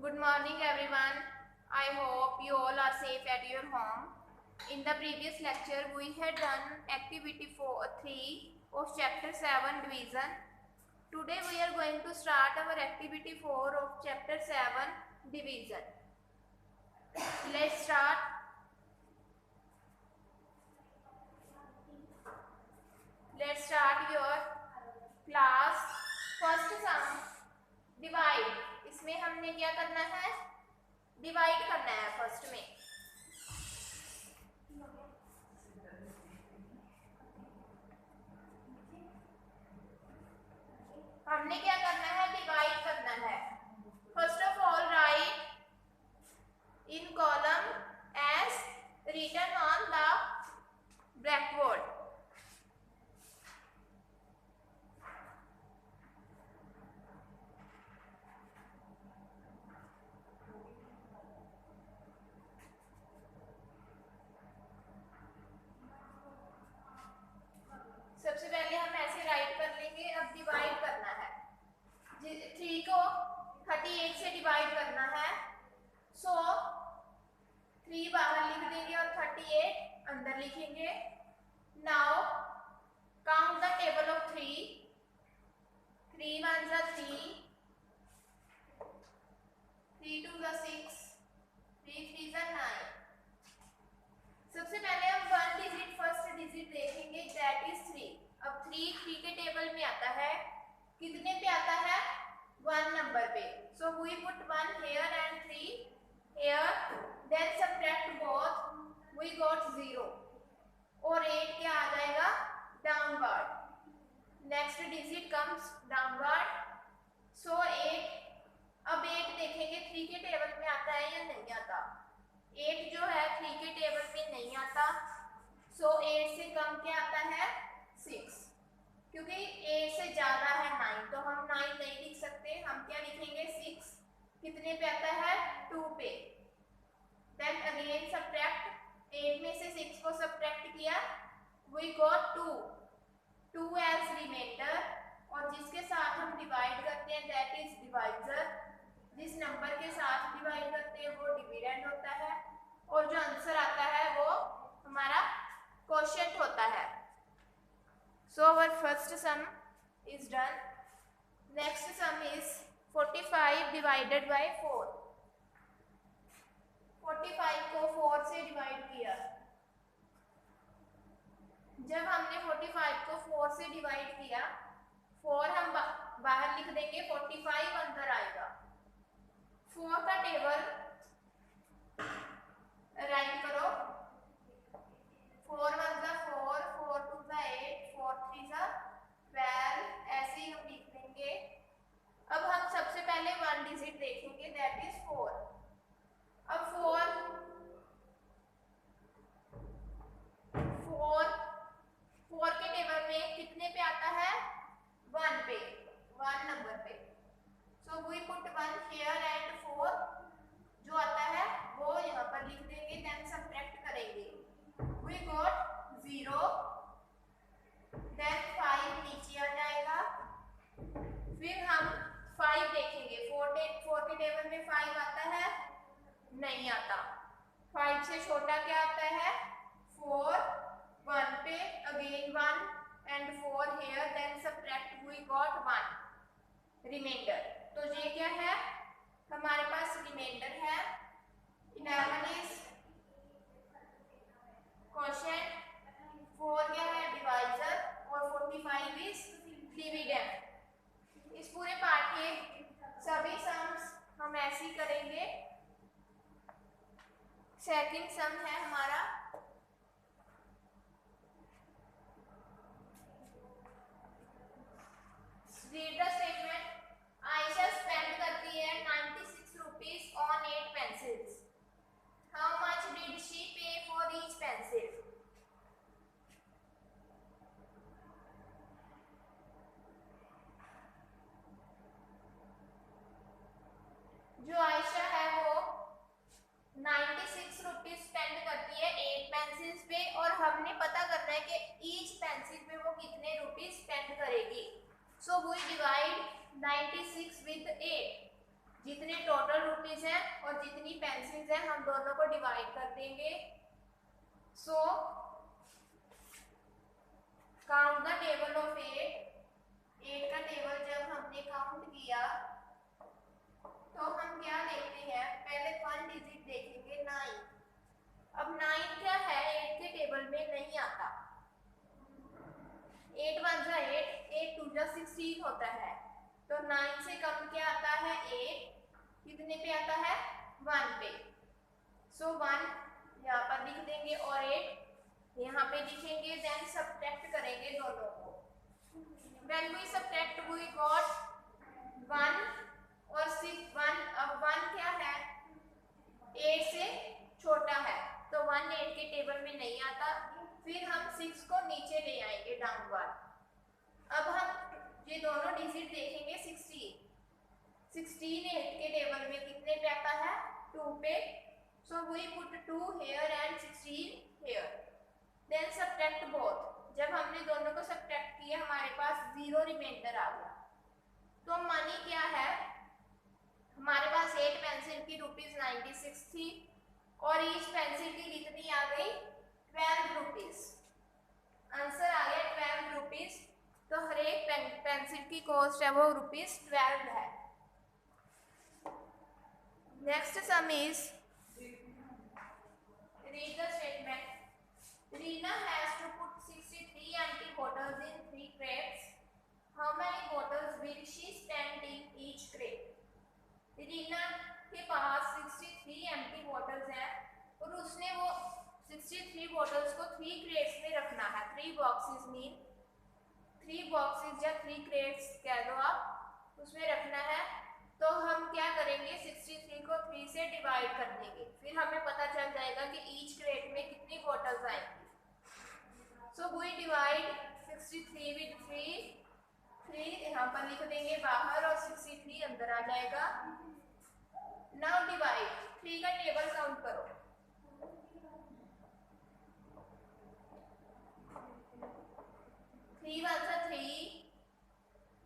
Good morning everyone. I hope you all are safe at your home. In the previous lecture we had done activity 3 of chapter 7 division. Today we are going to start our activity 4 of chapter 7 division. Let's start. Let's start your class. First sum divide. इसमें हमने क्या करना है? Divide करना है first में। हमने क्या करना है? डिवाइड करना है। First of all write in column as written on the blackboard. सबसे पहले हम ऐसे राइट कर लेंगे। अब डिवाइड करना है। 3 को 38 से डिवाइड करना है। सो 3 बाहर लिख देंगे और 38 अंदर लिखेंगे। Now count the table of 3। 3 1 जा 3, 3 2 जा 6, 3 3 जा 9। सबसे पहले हम वन डिजिट फर्स्ट डिजिट देखेंगे, दैट इज 3। अब 3 के टेबल में आता है, कितने पे आता है? 1 नंबर पे। So we put 1 here and 3 here, then subtract both, we got 0 और 8 क्या आ जाएगा? Downward. Next digit comes downward. So 8। अब 8 देखेंगे 3 के टेबल में आता है या नहीं आता। 8 जो है 3 के टेबल में नहीं आता। सो 8 से कम क्या आता है? 6। क्योंकि 8 से ज्यादा है 9, तो हम 9 नहीं लिख सकते। हम क्या लिखेंगे? 6। कितने पे आता है? 2 पे। Then again subtract. 8 में से 6 को सबट्रैक्ट किया, वी गॉट 2 एज रिमाइंडर। और जिसके साथ हम डिवाइड करते हैं दैट इज डिवाइजर। जिस नंबर के साथ डिवाइड करते हैं वो डिविडेंड होता है, और जो आंसर आता है वो हमारा क्वोशिएंट होता है। So our first sum is done. Next sum is 45 divided by 4। 45 को 4 से डिवाइड किया। जब हमने 45 को 4 से डिवाइड किया, 4 हम बाहर लिख देंगे, 45 अंदर आएगा। 4 का टेबल राइट करो। 4 1 जा 4, 4 2 जा 8, 4 3 जा 12, ऐसे ही हम लिख देंगे। अब हम सबसे पहले 1 डिजिट देखेंगे, दैट इज 4। अब 4 के टेबल में कितने पे आता है? 1 पे, 1 नंबर पे। So we put 1 here and 4 जो आता है वो यहाँ पर लिख देंगे, देन सबट्रैक्ट करेंगे, वी गॉट 0। देन 5 नीचे आ जाएगा। फिर हम 5 देखेंगे। 4 के टेबल में 5 आता है? नहीं आता। 5 से छोटा क्या आता है? 4 1 पे, again 1 and 4 here, then subtract, we got 1 remainder. तो ये क्या है? हमारे पास रिमाइंडर है। 11 इज क्वोशिएंट, 4 क्या है? डिवाइजर, और 45 इज डिविडेंड। इस पूरे पार्ट के सभी सम्स हम ऐसे ही करेंगे। सेकंड सम है हमारा, read the statement. Ayesha spend करती है 96 rupees on 8 pencils. How much did she पे फॉर ईच पेंसिल? जो आयशा है वो 96 रुपीज स्पेंड करती है 8 पेंसिल्स पे, और हमने पता करना है कि ईच पेंसिल पे वो कितने रुपीज स्पेंड करेगी। So we divide 96 with 8। जितने टोटल रुपीज रुपीज है और जितनी पेंसिल्स है हम दोनों को डिवाइड कर देंगे। So count the table of 8 का टेबल जब हमने काउंट किया तो हम क्या देखते हैं, पहले 1 डिजिट देखेंगे 9। अब 9 क्या है, 8 के टेबल में नहीं आता। 8 1 जा 8, 8 2 जा 16 होता है। तो 9 से कम क्या आता है, 8 कितने पे आता है, 1 पे। सो 1 यहाँ पर लिख देंगे और 8 यहाँ पे लिखेंगे। देन सब्ट्रैक्ट करेंगे दोनों को। When we subtract we got 1 और 6 1। अब 1 क्या है, 8 से छोटा है तो 1 8 के टेबल में नहीं आता। फिर हम 6 को नीचे ले आएंगे डाउनवर्ड। अब हम ये दोनों डिजिट देखेंगे। 16 8 के टेबल में कितने पे आता है, 2 पे। So we put 2 here and 16 here. Then subtract both. जब हमने दोनों को सब्ट्रैक्ट किया हमारे पास 0 रिमाइंडर आ गया। तो मनी क्या है, हमारे पास 8 पेंसिल की ₹96 थी और ईच पेंसिल की कितनी आ गई, 12 रुपीज। आंसर आ गया 12 रुपीज। तो हर एक पेंसिल की कॉस्ट है वो ₹12 है। Next sum is, read the statement. Reena has to put 63 empty bottles in 3 crates. How many bottles will she stand in each crate? Reena के पास 63 empty bottles हैं और उसने वो 63 bottles को 3 crates में रखना है। 3 boxes मीन 3 boxes या 3 crates कह दो आप, उसमें रखना है। तो हम क्या करेंगे, 63 को 3 से डिवाइड कर देंगे। फिर हमें पता चल जाएगा कि ईच क्रेट में कितनी बॉटल्स आएंगी। सो वी डिवाइड 63 विद 3 यहाँ पर लिख देंगे बाहर और 63 अंदर आ जाएगा। नाउ डिवाइड, 3 का टेबल काउंट करो। 3 1 जा 3,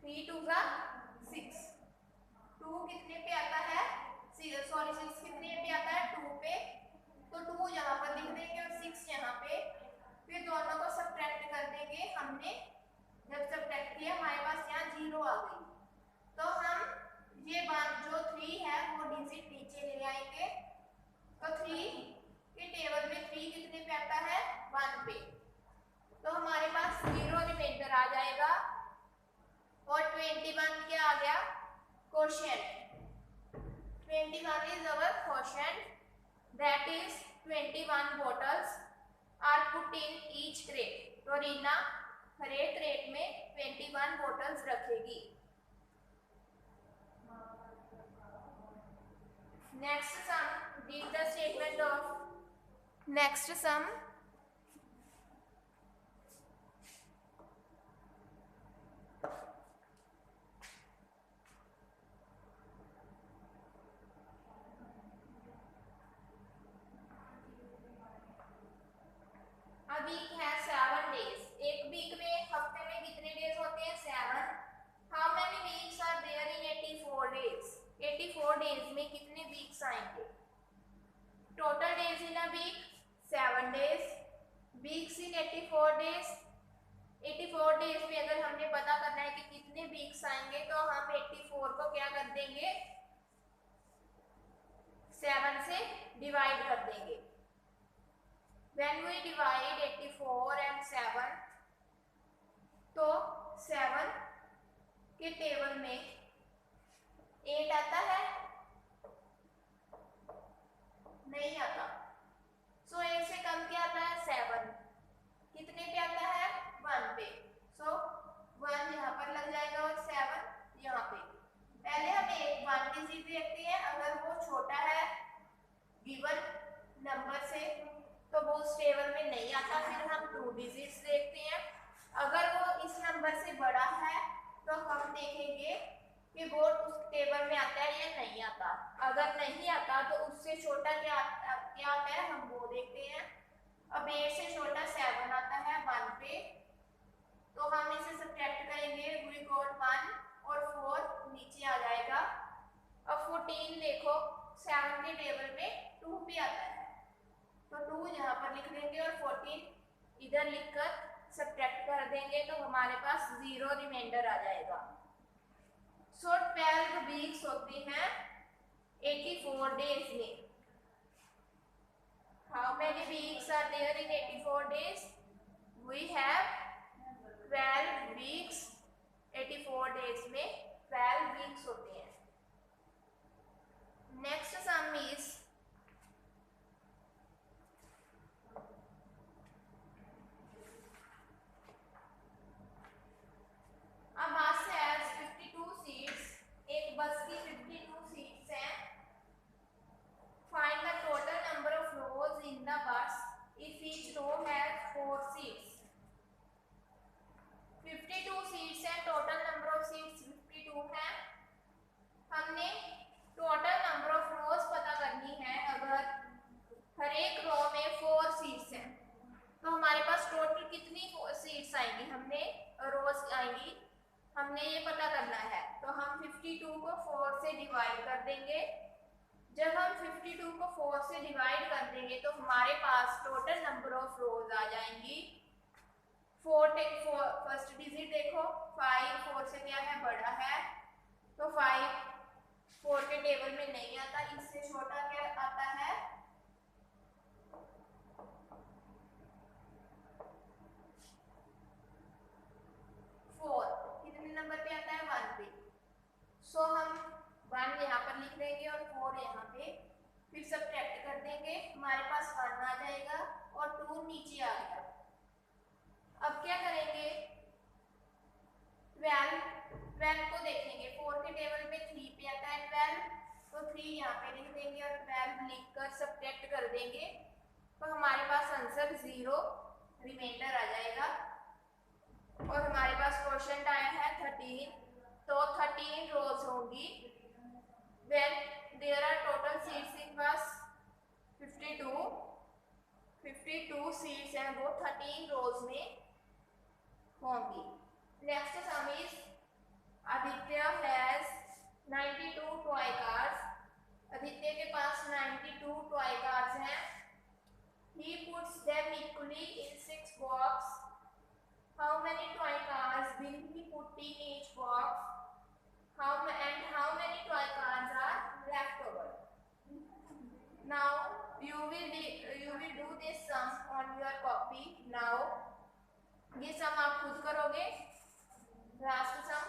3 2 जा 6। 2 कितने पे आता है, सॉरी 6 कितने पे आता है, 2 पे। तो 2 यहाँ पर लिख देंगे और 6 यहाँ पे। फिर दोनों को सब्ट्रैक्ट कर देंगे। हमने जब सब्ट्रैक्ट किया हमारे पास यहाँ 0 आ गई। तो हम ये बात जो 3 है वो डिजिट नीचे ले आएंगे। तो 3 के टेबल में 3 कितने पे आता है, 1 पे। तो हमारे पास 0 रिमाइंडर आ जाएगा और 21 क्या आ गया, quotient। 21 is our quotient, that is 21 bottles are put in each crate. तो रीना हर एक क्रेट में 21 bottles रखेगी। Next sum, read the statement of next sum. Week है 7 डेज। एक वीक में, हफ्ते में कितने डेज होते हैं, 7। How many weeks are there in 84 days? 84 days में कितने वीक्स आएंगे? Total days in a week 7 days, weeks in 84 days. 84 days में अगर हमने पता करना है कि कितने वीक्स आएंगे तो हम 84 को क्या कर देंगे, 7 से डिवाइड कर देंगे। When we divide 84 and 7, तो 7 के टेबल में 8 आता है, नहीं आता। सो 8 से कम क्या आता है, 7 कितने पे आता है, 1 पे। सो 1 यहाँ पर लग जाएगा और 7 यहाँ पे। पहले हम एक 1 डिजिट देखते हैं, अगर वो छोटा है गिवन नंबर से तो वो उस टेबल में नहीं आता। फिर हम 2 डिजिट्स देखते हैं, अगर वो इस नंबर से बड़ा है तो हम देखेंगे कि वो उस टेबल में आता है या नहीं आता। अगर नहीं आता तो उससे छोटा क्या आता है हम वो देखते हैं। अब 8 से छोटा 7 आता है 1 पे, तो हम इसे सब्ट्रैक्ट करेंगे। वी गॉट 1 और 4 नीचे आ जाएगा। अब 14 देखो, 7 के टेबल में 2 भी आता है, तो 2 यहाँ पर लिख देंगे और 14 इधर लिखकर सब्ट्रैक्ट कर देंगे तो हमारे पास 0 रिमाइंडर आ जाएगा। सो 12 वीक्स होती हैं 84 डेज में। How many weeks are there in 84 days? We have 12 weeks, 84 days में 12 weeks होते हैं। Next sum is a bus has 52 seats, एक बस की 52 seats हैं। Find the total number of rows in the bus if each row has 4 seats. 52 seats हैं, total number of seats 52 हैं। हमने total number of rows पता करनी है। अगर हर एक रो में 4 seats हैं तो हमारे पास टोटल कितनी seats आएंगी, हमने rows आएंगी, हमने ये पता करना है। तो हम 52 को 4 से डिवाइड कर देंगे। जब हम 52 को 4 से डिवाइड कर देंगे तो हमारे पास टोटल नंबर ऑफ रोज आ जाएंगी। 4 फर्स्ट डिजिट देखो, 5 4 से क्या है, बड़ा है, तो 5 4 के टेबल में नहीं आता। इससे छोटा क्या आता है, 4 कितने नंबर पे आता है, 1 पे। सो हम 1 यहाँ पर लिख देंगे और 4 यहाँ पे, फिर सब्ट्रैक्ट कर देंगे, हमारे पास 1 आ जाएगा और 2 नीचे आ गया। अब क्या करेंगे, 12 को देखेंगे, 4 के टेबल में 3 पे आता है 12, तो 3 यहाँ पे लिख देंगे और 12 लिखकर सब्ट्रैक्ट कर देंगे तो हमारे पास आंसर 0 रिमाइंडर आ जाएगा। और हमारे पास क्वेश्चन आया है 13, तो 13 रोज होंगी। When there are total seats in bus 52 seats हैं, वो 13 रोज में होंगी। Next sum is Aditya has 92 toy cars. Aditya के पास 92 टॉय कार्स हैं। He puts them equally in 6 boxes. How many toy cars will he put in each box? How many toy cars are left over? Now you will do this sum on your copy. Now ये सम आप खुद करोगे, last सम।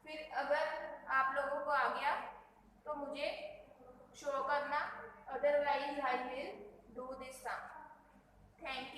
फिर अगर आप लोगों को आ गया तो मुझे शो करना, otherwise I will do this sum. Thank you.